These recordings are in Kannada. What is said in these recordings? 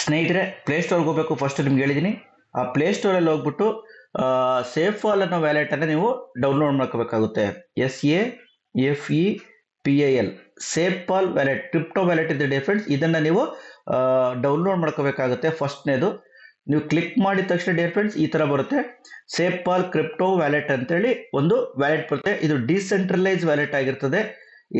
ಸ್ನೇಹಿತರೆ, ಪ್ಲೇಸ್ಟೋರ್ಗೆ ಹೋಗಬೇಕು. ಫಸ್ಟ್ ನಿಮ್ಗೆ ಹೇಳಿದ್ದೀನಿ, ಆ ಪ್ಲೇಸ್ಟೋರಲ್ಲಿ ಹೋಗ್ಬಿಟ್ಟು ಸೇಫ್ ಫಾಲ್ ಅನ್ನೋ ವ್ಯಾಲೆಟನ್ನು ನೀವು ಡೌನ್ಲೋಡ್ ಮಾಡ್ಕೋಬೇಕಾಗುತ್ತೆ. SAFEPAL safe fall wallet, crypto wallet ಇದೆ ಡಿಫ್ರೆಂಡ್ಸ್. ಇದನ್ನು ನೀವು ಡೌನ್ಲೋಡ್ ಮಾಡ್ಕೋಬೇಕಾಗುತ್ತೆ. ಫಸ್ಟ್ನೇದು ನೀವು ಕ್ಲಿಕ್ ಮಾಡಿದ ತಕ್ಷಣ ಡಿಯರ್ ಫ್ರೆಂಡ್ಸ್ ಈ ಥರ ಬರುತ್ತೆ. ಸೇಫ್ ಫಾಲ್ ಕ್ರಿಪ್ಟೋ ವ್ಯಾಲೆಟ್ ಅಂತೇಳಿ ಒಂದು ವ್ಯಾಲೆಟ್ ಬರುತ್ತೆ. ಇದು ಡಿಸೆಂಟ್ರಲೈಸ್ ವ್ಯಾಲೆಟ್ ಆಗಿರ್ತದೆ.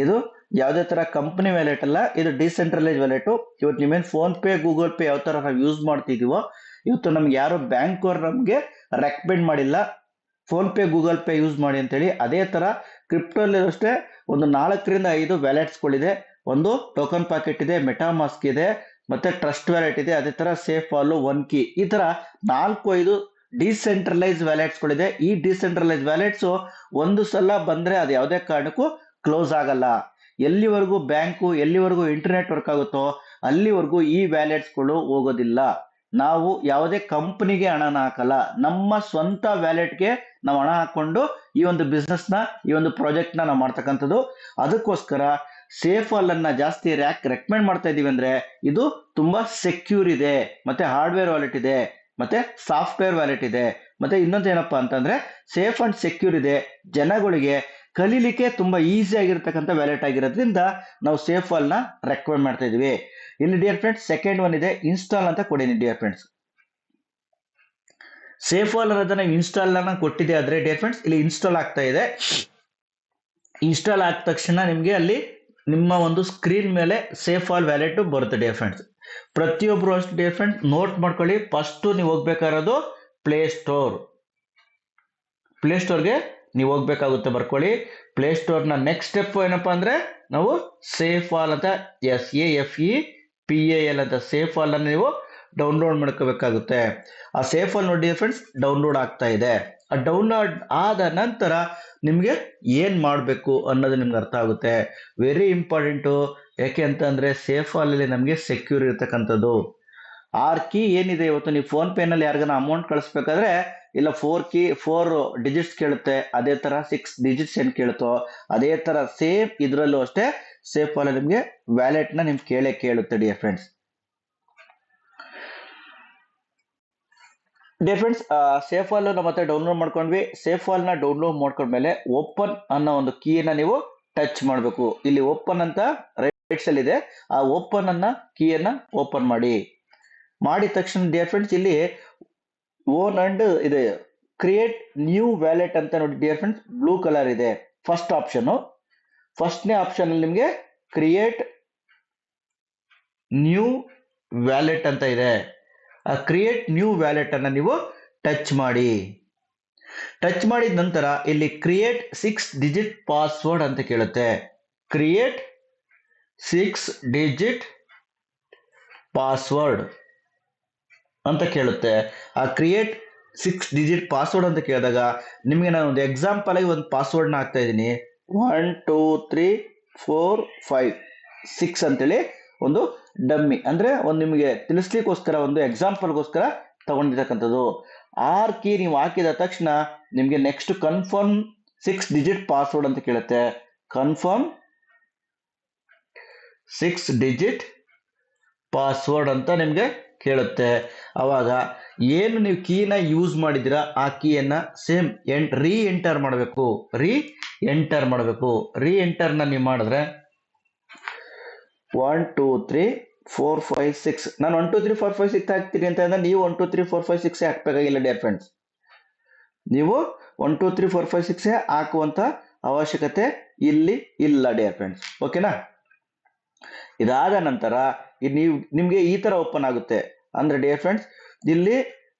ಇದು ಯಾವುದೇ ತರ ಕಂಪನಿ ವ್ಯಾಲೆಟ್ ಅಲ್ಲ, ಇದು ಡಿಸೆಂಟ್ರಲೈಸ್ ವ್ಯಾಲೆಟ್. ಇವತ್ತು ನೀವೇನು ಫೋನ್ ಪೇ ಗೂಗಲ್ ಪೇ ಯಾವ ತರ ನಾವು ಯೂಸ್ ಮಾಡ್ತಿದೀವೋ, ಇವತ್ತು ನಮ್ಗೆ ಯಾರು ಬ್ಯಾಂಕ್ ಅವ್ರು ನಮ್ಗೆ ರೆಕಮೆಂಡ್ ಮಾಡಿಲ್ಲ phone pay Google pay use ಮಾಡಿ ಅಂತೇಳಿ. ಅದೇ ತರ ಕ್ರಿಪ್ಟೋಲ್ಲಿ ಅಷ್ಟೇ ಒಂದು 4ರಿಂದ 5 ವ್ಯಾಲೆಟ್ಸ್ಗಳಿದೆ. ಒಂದು ಟೋಕನ್ ಪಾಕೆಟ್ ಇದೆ, ಮೆಟಾಮಾಸ್ಕ್ ಇದೆ, ಮತ್ತೆ ಟ್ರಸ್ಟ್ ವ್ಯಾಲೆಟ್ ಇದೆ. ಅದೇ ತರ ಸೇಫ್ ಫಾಲು, ಒನ್ ಕೀ, ಈ ತರ 4-5 ಡಿಸೆಂಟ್ರಲೈಸ್ ವ್ಯಾಲೆಟ್ಸ್ಗಳಿದೆ. ಈ ಡಿಸೆಂಟ್ರಲೈಸ್ ವ್ಯಾಲೆಟ್ಸ್ ಒಂದು ಸಲ ಬಂದ್ರೆ ಅದು ಯಾವುದೇ ಕಾರಣಕ್ಕೂ ಕ್ಲೋಸ್ ಆಗಲ್ಲ. ಎಲ್ಲಿವರೆಗೂ ಬ್ಯಾಂಕು, ಎಲ್ಲಿವರೆಗೂ ಇಂಟರ್ನೆಟ್ ವರ್ಕ್ ಆಗುತ್ತೋ ಅಲ್ಲಿವರೆಗೂ ಈ ವ್ಯಾಲೆಟ್ಸ್ಗಳು ಹೋಗೋದಿಲ್ಲ. ನಾವು ಯಾವುದೇ ಕಂಪನಿಗೆ ಹಣನ ಹಾಕಲ್ಲ, ನಮ್ಮ ಸ್ವಂತ ವ್ಯಾಲೆಟ್ಗೆ ನಾವು ಹಣ ಹಾಕೊಂಡು ಈ ಒಂದು ಬಿಸ್ನೆಸ್ನ, ಈ ಒಂದು ಪ್ರಾಜೆಕ್ಟ್ನ ನಾವು ಮಾಡ್ತಕ್ಕಂಥದ್ದು. ಅದಕ್ಕೋಸ್ಕರ ಸೇಫ್ ಫಾಲ್ ಅನ್ನ ಜಾಸ್ತಿ ರೆಕಮೆಂಡ್ ಮಾಡ್ತಾ ಇದೀವಿ. ಅಂದ್ರೆ ಇದು ತುಂಬಾ ಸೆಕ್ಯೂರ್ ಇದೆ, ಮತ್ತೆ ಹಾರ್ಡ್ವೇರ್ ವ್ಯಾಲೆಟ್ ಇದೆ, ಮತ್ತೆ ಸಾಫ್ಟ್ವೇರ್ ವ್ಯಾಲೆಟ್ ಇದೆ, ಮತ್ತೆ ಇನ್ನೊಂದು ಏನಪ್ಪಾ ಅಂತಂದ್ರೆ ಸೇಫ್ ಅಂಡ್ ಸೆಕ್ಯೂರ್ ಇದೆ. ಜನಗಳಿಗೆ ಕಲೀಲಿಕ್ಕೆ ತುಂಬಾ ಈಸಿ ಆಗಿರ್ತಕ್ಕಂಥ ವ್ಯಾಲೆಟ್ ಆಗಿರೋದ್ರಿಂದ ನಾವು ಸೇಫ್ ಫಾಲ್ ನ ರೆಕಮೆಂಡ್ ಮಾಡ್ತಾ ಇದೀವಿ. ಇಲ್ಲಿ ಡಿಯರ್ ಫ್ರೆಂಡ್ಸ್ ಸೆಕೆಂಡ್ ಒನ್ ಇದೆ ಇನ್ಸ್ಟಾಲ್ ಅಂತ ಕೊಡಿನಿ ಡಿಯರ್ ಫ್ರೆಂಡ್ಸ್. ಸೇಫ್ ಫಾಲ್ ಅನ್ನೋದನ್ನ ಇನ್ಸ್ಟಾಲ್ ಕೊಟ್ಟಿದೆ ಆದ್ರೆ ಡಿಯರ್ ಫ್ರೆಂಡ್ಸ್ ಇಲ್ಲಿ ಇನ್ಸ್ಟಾಲ್ ಆಗ್ತಾ ಇದೆ. ಇನ್ಸ್ಟಾಲ್ ಆದ ತಕ್ಷಣ ನಿಮ್ಗೆ ಅಲ್ಲಿ ನಿಮ್ಮ ಒಂದು ಸ್ಕ್ರೀನ್ ಮೇಲೆ ಸೇಫ್ ಫಾಲ್ ವ್ಯಾಲೆಟ್ ಬರುತ್ತೆ ಡಿಯರ್ ಫ್ರೆಂಡ್ಸ್. ಪ್ರತಿಯೊಬ್ರು ಅಷ್ಟು ಡಿಯರ್ ಫ್ರೆಂಡ್ಸ್ ನೋಟ್ ಮಾಡ್ಕೊಳ್ಳಿ. ಫಸ್ಟ್ ನೀವು ಹೋಗ್ಬೇಕಾಗಿರೋದು ಪ್ಲೇಸ್ಟೋರ್ಗೆ ನೀವು ಹೋಗ್ಬೇಕಾಗುತ್ತೆ, ಬರ್ಕೊಳ್ಳಿ. ಪ್ಲೇಸ್ಟೋರ್ನ ನೆಕ್ಸ್ಟ್ ಸ್ಟೆಪ್ ಏನಪ್ಪಾ ಅಂದ್ರೆ ನಾವು ಸೇಫ್ ಫಾಲ್ ಅಂತ SAFEPAL ಅಂತ ಸೇಫ್ ಫಾಲ್ ಅನ್ನು ನೀವು ಡೌನ್ಲೋಡ್ ಮಾಡ್ಕೋಬೇಕಾಗುತ್ತೆ. ಆ ಸೇಫ್ ಫಾಲ್ ನೋಡಿ ಫ್ರೆಂಡ್ಸ್ ಡೌನ್ಲೋಡ್ ಆಗ್ತಾ ಇದೆ. ಆ ಡೌನ್ಲೋಡ್ ಆದ ನಂತರ ನಿಮ್ಗೆ ಏನ್ ಮಾಡಬೇಕು ಅನ್ನೋದು ನಿಮ್ಗೆ ಅರ್ಥ ಆಗುತ್ತೆ. Very important. ಯಾಕೆ ಅಂತಂದ್ರೆ ಸೇಫ್ ಫಾಲ್ ಅಲ್ಲಿ ನಮಗೆ ಸೆಕ್ಯೂರ್ ಇರತಕ್ಕಂಥದ್ದು. 6 ಕೀ ಏನಿದೆ, ಇವತ್ತು ನೀವು ಫೋನ್ ಪೇ ನಲ್ಲಿ ಯಾರಿಗಾನ ಅಮೌಂಟ್ ಕಳಿಸ್ಬೇಕಾದ್ರೆ ಇಲ್ಲ 4 ಡಿಜಿಟ್ಸ್ ಕೇಳುತ್ತೆ, ಅದೇ ತರ 6 ಡಿಜಿಟ್ಸ್ ಏನ್ ಕೇಳುತ್ತೋ ಅದೇ ತರ ಸೇಮ್ ಇದ್ರಲ್ಲೂ ಅಷ್ಟೇ ಸೇಫ್ ಫಾಲ್ ನಿಮ್ಗೆ ವ್ಯಾಲೆಟ್ ನ ನಿಮ್ಗೆ ಕೇಳುತ್ತೆ dear friends. Dear friends safe fall ನಮ್ಮ ಹತ್ರ ಡೌನ್ಲೋಡ್ ಮಾಡ್ಕೊಂಡ್ವಿ. ಸೇಫ್ ಫಾಲ್ ನ ಡೌನ್ಲೋಡ್ ಮಾಡ್ಕೊಂಡ್ಮೇಲೆ ಓಪನ್ ಅನ್ನೋ ಒಂದು ಕೀನ ನೀವು ಟಚ್ ಮಾಡಬೇಕು. ಇಲ್ಲಿ ಓಪನ್ ಅಂತ ರೈಟ್ ಸೈಡ್ ಇದೆ, ಆ ಓಪನ್ ಅನ್ನ ಕೀಯನ್ನ ಓಪನ್ ಮಾಡಿದ ತಕ್ಷಣ ಡಿಯರ್ ಫ್ರೆಂಡ್ಸ್ ಇಲ್ಲಿ ಓನ್ ಅಂಡ್ ಇದೆ ಕ್ರಿಯೇಟ್ ನ್ಯೂ ವ್ಯಾಲೆಟ್ ಅಂತ ನೋಡಿ ಡಿಯರ್ ಫ್ರೆಂಡ್ಸ್, ಬ್ಲೂ ಕಲರ್ ಇದೆ ಫಸ್ಟ್ ಆಪ್ಷನ್. ಫಸ್ಟ್ನೇ ಆಪ್ಷನ್ ಅಲ್ಲಿ ನಿಮಗೆ ಕ್ರಿಯೇಟ್ ನ್ಯೂ ವ್ಯಾಲೆಟ್ ಅಂತ ಇದೆ. ಆ ಕ್ರಿಯೇಟ್ ನ್ಯೂ ವ್ಯಾಲೆಟ್ ಅನ್ನ ನೀವು ಟಚ್ ಮಾಡಿದ ನಂತರ ಇಲ್ಲಿ ಕ್ರಿಯೇಟ್ 6 ಡಿಜಿಟ್ ಪಾಸ್ವರ್ಡ್ ಅಂತ ಕೇಳುತ್ತೆ. ಕ್ರಿಯೇಟ್ 6 ಡಿಜಿಟ್ ಪಾಸ್ವರ್ಡ್ ಅಂತ ಕೇಳುತ್ತೆ. ಆ ಕ್ರಿಯೇಟ್ 6 ಡಿಜಿಟ್ ಪಾಸ್ವರ್ಡ್ ಅಂತ ಕೇಳಿದಾಗ ನಿಮಗೆ ನಾನು ಒಂದು ಎಕ್ಸಾಂಪಲ್ ಆಗಿ ಒಂದು ಪಾಸ್ವರ್ಡ್ ನ ಹಾಕ್ತಾ ಇದ್ದೀನಿ. 1 2 3 4 5 6 ಅಂತೇಳಿ ಒಂದು ಡಮ್ಮಿ, ಅಂದ್ರೆ ಒಂದು ನಿಮಗೆ ತಿಳಿಸ್ಲಿಕ್ಕೋಸ್ಕರ, ಒಂದು ಎಕ್ಸಾಂಪಲ್ಗೋಸ್ಕರ ತಗೊಂಡಿರ್ತಕ್ಕಂಥದ್ದು. 6 ಕೀ ನೀವು ಹಾಕಿದ ತಕ್ಷಣ ನಿಮಗೆ ನೆಕ್ಸ್ಟ್ ಕನ್ಫರ್ಮ್ 6 ಡಿಜಿಟ್ ಪಾಸ್ವರ್ಡ್ ಅಂತ ಕೇಳುತ್ತೆ. ಕನ್ಫರ್ಮ್ 6 ಡಿಜಿಟ್ ಪಾಸ್ವರ್ಡ್ ಅಂತ ನಿಮ್ಗೆ ಕೇಳುತ್ತೆ. ಅವಾಗ ಏನು ನೀವು ಕೀನ ಯೂಸ್ ಮಾಡಿದಿರಾ ಆ ಕೀಯನ್ನ ಸೇಮ್ ರೀ ಎಂಟರ್ ಮಾಡಬೇಕು. ರೀ ಎಂಟರ್ನ ನೀವು ಮಾಡಿದ್ರೆ 1 2 3 4 5 6 ನಾನು 1 2 3 4 5 6 ಹಾಕ್ತೀನಿ ಅಂತ ಅಂದ್ರೆ ನೀವು 1 2 3 4 5 6 ಹಾಕ್ಬೇಕಾಗಿಲ್ಲ ಡಿಯರ್ ಫ್ರೆಂಡ್ಸ್. ನೀವು 1 2 3 4 5 6 ಹಾಕುವಂತ ಅವಶ್ಯಕತೆ ಇಲ್ಲಿ ಇಲ್ಲ ಡಿಯರ್ ಫ್ರೆಂಡ್ಸ್. ಓಕೆನಾ? ಇದಾದ ನಂತರ ನಿಮ್ಗೆ ಈ ತರ ಓಪನ್ ಆಗುತ್ತೆ. ಅಂದ್ರೆ ಡಿಯರ್ ಫ್ರೆಂಡ್ಸ್ ಇಲ್ಲಿ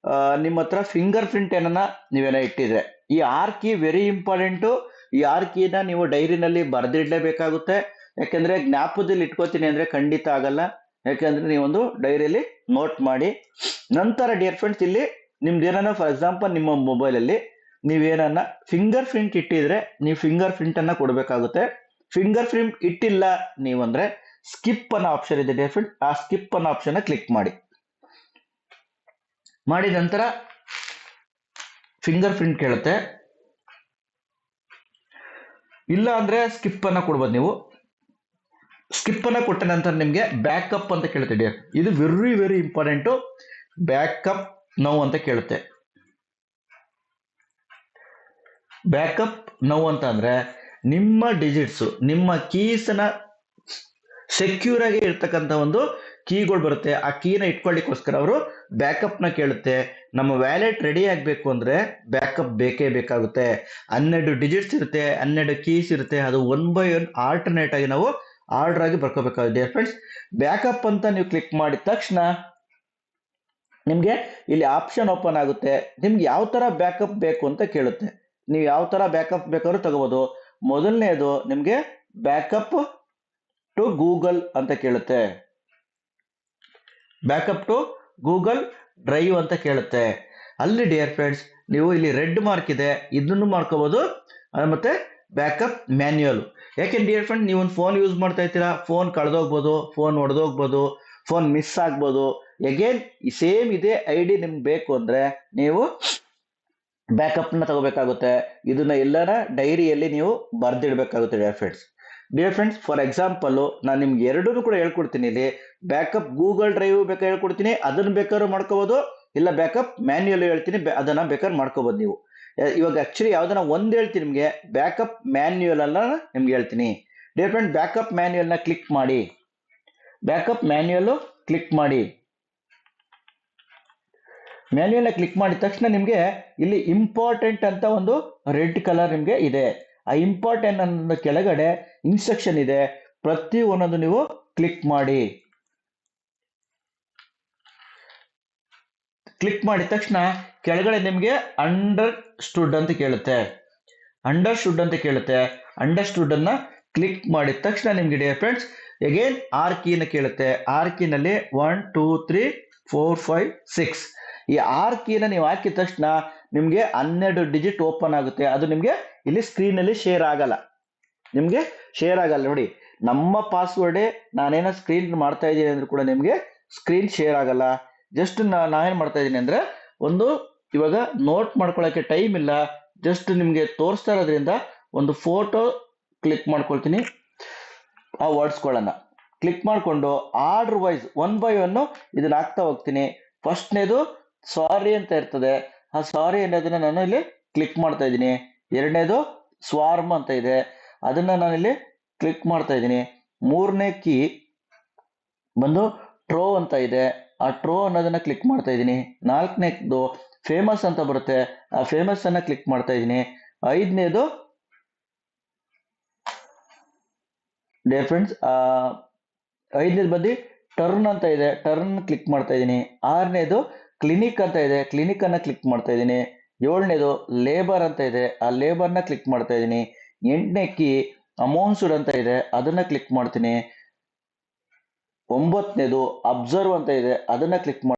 ನಿಮ್ಮ ಹತ್ರ ಫಿಂಗರ್ ಪ್ರಿಂಟ್ ಏನನ್ನ ನೀವೇನೋ ಇಟ್ಟಿದ್ರೆ, ಈ 6 ಕೀ ವೆರಿ ಇಂಪಾರ್ಟೆಂಟು. ಈ 6 ಕೀನ ನೀವು ಡೈರಿನಲ್ಲಿ ಬರೆದಿಡಲೇಬೇಕಾಗುತ್ತೆ. ಯಾಕಂದ್ರೆ ಜ್ಞಾಪಕದಲ್ಲಿ ಇಟ್ಕೋತೀನಿ ಅಂದ್ರೆ ಖಂಡಿತ ಆಗಲ್ಲ. ಯಾಕಂದ್ರೆ ನೀವೊಂದು ಡೈರಿಯಲ್ಲಿ ನೋಟ್ ಮಾಡಿ. ನಂತರ ಡಿಯರ್ ಫ್ರೆಂಡ್ಸ್ ಇಲ್ಲಿ ನಿಮ್ದು ಏನಾನ ಫಾರ್ ಎಕ್ಸಾಂಪಲ್ ನಿಮ್ಮ ಮೊಬೈಲ್ ಅಲ್ಲಿ ನೀವೇನನ್ನ ಫಿಂಗರ್ ಪ್ರಿಂಟ್ ಇಟ್ಟಿದ್ರೆ ನೀವು ಫಿಂಗರ್ ಪ್ರಿಂಟ್ ಅನ್ನ ಕೊಡಬೇಕಾಗುತ್ತೆ. ಫಿಂಗರ್ ಪ್ರಿಂಟ್ ಇಟ್ಟಿಲ್ಲ ನೀವಂದ್ರೆ ಸ್ಕಿಪ್ ಅನ್ನೋ ಆಪ್ಷನ್ ಇದೆ ಡಿಯರ್ ಫ್ರೆಂಡ್ಸ್, ಆ ಸ್ಕಿಪ್ ಅನ್ನೋ ಆಪ್ಷನ್ ಕ್ಲಿಕ್ ಮಾಡಿದ ನಂತರ ಫಿಂಗರ್ ಪ್ರಿಂಟ್ ಕೇಳುತ್ತೆ. ಇಲ್ಲ ಅಂದ್ರೆ ಸ್ಕಿಪ್ ಅನ್ನ ಕೊಡ್ಬೋದು ನೀವು. ಸ್ಕಿಪ್ ಅನ್ನ ಕೊಟ್ಟ ನಂತರ ನಿಮಗೆ ಬ್ಯಾಕಪ್ ಅಂತ ಕೇಳುತ್ತೆ ಡಿಯರ್. ಇದು very very important. Backup now ಅಂತ ಕೇಳುತ್ತೆ. ಬ್ಯಾಕಪ್ ನೌ ಅಂತ ಅಂದ್ರೆ ನಿಮ್ಮ ಡಿಜಿಟ್ಸ್, ನಿಮ್ಮ ಕೀಸ್ನ ಸೆಕ್ಯೂರ್ ಆಗಿ ಇರ್ತಕ್ಕಂಥ ಒಂದು ಕೀಗಳು ಬರುತ್ತೆ. ಆ ಕೀನ ಇಟ್ಕೊಳ್ಳಿಕ್ಕೋಸ್ಕರ ಅವರು ಬ್ಯಾಕಪ್ ನ ಕೇಳುತ್ತೆ. ನಮ್ಮ ವ್ಯಾಲೆಟ್ ರೆಡಿ ಆಗಬೇಕು ಅಂದ್ರೆ ಬ್ಯಾಕಪ್ ಬೇಕೇ ಬೇಕಾಗುತ್ತೆ. 12 ಡಿಜಿಟ್ಸ್ ಇರುತ್ತೆ, 12 ಕೀಸ್ ಇರುತ್ತೆ. ಅದು 1 by 1 ಆಲ್ಟರ್ನೇಟ್ ಆಗಿ ನಾವು ಆರ್ಡರ್ ಆಗಿ ಬರ್ಕೋಬೇಕಾಗುತ್ತೆ ಫ್ರೆಂಡ್ಸ್. ಬ್ಯಾಕಪ್ ಅಂತ ನೀವು ಕ್ಲಿಕ್ ಮಾಡಿದ ತಕ್ಷಣ ನಿಮ್ಗೆ ಇಲ್ಲಿ ಆಪ್ಷನ್ ಓಪನ್ ಆಗುತ್ತೆ. ನಿಮ್ಗೆ ಯಾವ ತರ ಬ್ಯಾಕಪ್ ಬೇಕು ಅಂತ ಕೇಳುತ್ತೆ. ನೀವು ಯಾವ ತರ ಬ್ಯಾಕಪ್ ಬೇಕಾದ್ರೂ ತಗೋಬಹುದು. ಮೊದಲನೇದು ನಿಮ್ಗೆ ಬ್ಯಾಕಪ್ ಟು ಗೂಗಲ್ ಅಂತ ಕೇಳುತ್ತೆ. ಬ್ಯಾಕಪ್ ಟು ಗೂಗಲ್ ಡ್ರೈವ್ ಅಂತ ಕೇಳುತ್ತೆ. ಅಲ್ಲಿ ಡಿಯರ್ ಫ್ರೆಂಡ್ಸ್ ನೀವು ಇಲ್ಲಿ ರೆಡ್ ಮಾರ್ಕ್ ಇದೆ, ಇದನ್ನು ಮಾಡ್ಕೋಬಹುದು. ಮತ್ತೆ ಬ್ಯಾಕಪ್ ಮ್ಯಾನ್ಯುಯಲ್. ಯಾಕೆಂದ್ರೆ ಡಿಯರ್ ಫ್ರೆಂಡ್ ನೀವು ಒಂದು ಫೋನ್ ಯೂಸ್ ಮಾಡ್ತಾ ಇರ್ತೀರಾ, ಫೋನ್ ಕಳೆದೋಗ್ಬೋದು, ಫೋನ್ ಒಡೆದೋಗ್ಬೋದು, ಫೋನ್ ಮಿಸ್ ಆಗ್ಬೋದು. ಅಗೇನ್ ಸೇಮ್ ಇದೇ ಐಡಿ ನಿಮ್ಗೆ ಬೇಕು ಅಂದ್ರೆ ನೀವು ಬ್ಯಾಕಪ್ ನ ತಗೋಬೇಕಾಗುತ್ತೆ. ಇದನ್ನ ಎಲ್ಲರ ಡೈರಿಯಲ್ಲಿ ನೀವು ಬರ್ದಿಡ್ಬೇಕಾಗುತ್ತೆ dear friends. Dear friends, for example ನಾನು ನಿಮ್ಗೆ ಎರಡೂ ಕೂಡ ಹೇಳ್ಕೊಡ್ತೀನಿ. ಇಲ್ಲಿ ಬ್ಯಾಕಪ್ ಗೂಗಲ್ ಡ್ರೈವ್ ಬೇಕಾದ್ರೆ ಹೇಳ್ಕೊಡ್ತೀನಿ, ಅದನ್ನ ಬೇಕಾದ್ರೂ ಮಾಡ್ಕೋಬಹುದು. ಇಲ್ಲ ಬ್ಯಾಕಪ್ ಮ್ಯಾನ್ಯುಯಲ್ ಹೇಳ್ತೀನಿ, ಅದನ್ನ ಬೇಕಾದ್ರೆ ಮಾಡ್ಕೋಬಹುದು ನೀವು. ಇವಾಗ ಆಕ್ಚುಲಿ ಯಾವ್ದನ್ನ ಒಂದ್ ಹೇಳ್ತೀನಿ ನಿಮ್ಗೆ, ಬ್ಯಾಕಪ್ ಮ್ಯಾನ್ಯುಯಲ್ ಅನ್ನ ನಿಮ್ಗೆ ಹೇಳ್ತೀನಿ. ಡಿಯರ್ ಫ್ರೆಂಡ್, ಬ್ಯಾಕಪ್ ಮ್ಯಾನ್ಯುಯಲ್ ನ ಕ್ಲಿಕ್ ಮಾಡಿ. ಬ್ಯಾಕಪ್ ಮ್ಯಾನ್ಯುಯಲ್ ಕ್ಲಿಕ್ ಮಾಡಿ. ಮ್ಯಾನ್ಯುಯಲ್ ಕ್ಲಿಕ್ ಮಾಡಿದ ತಕ್ಷಣ ನಿಮ್ಗೆ ಇಲ್ಲಿ ಇಂಪಾರ್ಟೆಂಟ್ ಅಂತ ಒಂದು ರೆಡ್ ಕಲರ್ ನಿಮ್ಗೆ ಇದೆ. ಆ ಇಂಪಾರ್ಟೆಂಟ್ ಅನ್ನೋ ಕೆಳಗಡೆ ಇನ್ಸ್ಟ್ರಕ್ಷನ್ ಇದೆ. ಪ್ರತಿ ಒಂದೊಂದು ನೀವು ಕ್ಲಿಕ್ ಮಾಡಿ. ಕ್ಲಿಕ್ ಮಾಡಿದ ತಕ್ಷಣ ಕೆಳಗಡೆ ನಿಮ್ಗೆ ಅಂಡರ್ಸ್ಟುಡ್ ಅಂತ ಕೇಳುತ್ತೆ. ಅಂಡರ್ಸ್ಟುಡ್ ಅಂತ ಕೇಳುತ್ತೆ. ಅಂಡರ್ಸ್ಟುಡ್ ಅನ್ನ ಕ್ಲಿಕ್ ಮಾಡಿದ ತಕ್ಷಣ ನಿಮ್ಗೆ ಡಿಯರ್ ಫ್ರೆಂಡ್ಸ್ ಅಗೇನ್ ಆರ್ ಕೀನ ಕೇಳುತ್ತೆ. ಆರ್ ಕೀನಲ್ಲಿ 1 2 3 4 5 6 ಈ ಆರ್ ಕೀನ ನೀವು ಹಾಕಿದ ತಕ್ಷಣ ನಿಮ್ಗೆ 12 ಡಿಜಿಟ್ ಓಪನ್ ಆಗುತ್ತೆ. ಅದು ನಿಮ್ಗೆ ಇಲ್ಲಿ ಸ್ಕ್ರೀನ್ ಅಲ್ಲಿ ಶೇರ್ ಆಗಲ್ಲ. ನಿಮ್ಗೆ ಶೇರ್ ಆಗಲ್ಲ ನೋಡಿ. ನಮ್ಮ ಪಾಸ್ವರ್ಡ್ ನಾನೇನೋ ಸ್ಕ್ರೀನ್ ಮಾಡ್ತಾ ಇದ್ದೀನಿ ಅಂದ್ರೆ ಕೂಡ ನಿಮ್ಗೆ ಸ್ಕ್ರೀನ್ ಶೇರ್ ಆಗಲ್ಲ. ಜಸ್ಟ್ ನಾವೇನ್ ಮಾಡ್ತಾ ಇದ್ದೀನಿ ಅಂದ್ರೆ ಒಂದು ಇವಾಗ ನೋಟ್ ಮಾಡ್ಕೊಳಕ್ಕೆ ಟೈಮ್ ಇಲ್ಲ, ಜಸ್ಟ್ ನಿಮ್ಗೆ ತೋರಿಸ್ತಾ ಇರೋದ್ರಿಂದ ಒಂದು ಫೋಟೋ ಕ್ಲಿಕ್ ಮಾಡ್ಕೊಳ್ತೀನಿ. ಆ ವರ್ಡ್ಸ್ಗಳನ್ನ ಕ್ಲಿಕ್ ಮಾಡ್ಕೊಂಡು ಆರ್ಡರ್ ವೈಸ್ 1 by 1 ಇದನ್ನ ಹಾಕ್ತಾ ಹೋಗ್ತೀನಿ. ಫಸ್ಟ್ನೇದು ಸಾರಿ ಅಂತ ಇರ್ತದೆ. ಆ ಸಾರಿ ಅನ್ನೋದನ್ನ ನಾನು ಇಲ್ಲಿ ಕ್ಲಿಕ್ ಮಾಡ್ತಾ ಇದ್ದೀನಿ. ಎರಡನೇದು ಸ್ವಾರ್ಮ್ ಅಂತ ಇದೆ, ಅದನ್ನ ನಾನಿಲ್ಲಿ ಕ್ಲಿಕ್ ಮಾಡ್ತಾ ಇದ್ದೀನಿ. ಮೂರನೇ ಕೀ ಬಂದು ಟ್ರೋ ಅಂತ ಇದೆ, ಆ ಟ್ರೋ ಅನ್ನೋದನ್ನ ಕ್ಲಿಕ್ ಮಾಡ್ತಾ ಇದ್ದೀನಿ. ನಾಲ್ಕನೇದು ಫೇಮಸ್ ಅಂತ ಬರುತ್ತೆ, ಆ ಫೇಮಸ್ ಅನ್ನ ಕ್ಲಿಕ್ ಮಾಡ್ತಾ ಇದ್ದೀನಿ. ಐದನೇದು ಡಿಯರ್ ಫ್ರೆಂಡ್ಸ್ ಐದನೇದು ಬಂದು ಟರ್ನ್ ಅಂತ ಇದೆ, ಟರ್ನ್ ಕ್ಲಿಕ್ ಮಾಡ್ತಾ ಇದ್ದೀನಿ. ಆರನೇದು ಕ್ಲಿನಿಕ್ ಅಂತ ಇದೆ, ಕ್ಲಿನಿಕ್ ಅನ್ನ ಕ್ಲಿಕ್ ಮಾಡ್ತಾ ಇದ್ದೀನಿ. ಏಳನೇದು ಲೇಬರ್ ಅಂತ ಇದೆ, ಆ ಲೇಬರ್ನ ಕ್ಲಿಕ್ ಮಾಡ್ತಾ ಇದ್ದೀನಿ. ಎಂಟನೇ ಕೀ ಅಮೌಂಟ್ಸ್ಡ್ ಅಂತ ಇದೆ, ಅದನ್ನ ಕ್ಲಿಕ್ ಮಾಡ್ತೀನಿ. 9ನೇದು ಅಬ್ಸರ್ವ್ ಅಂತ ಇದೆ, ಅದನ್ನ ಕ್ಲಿಕ್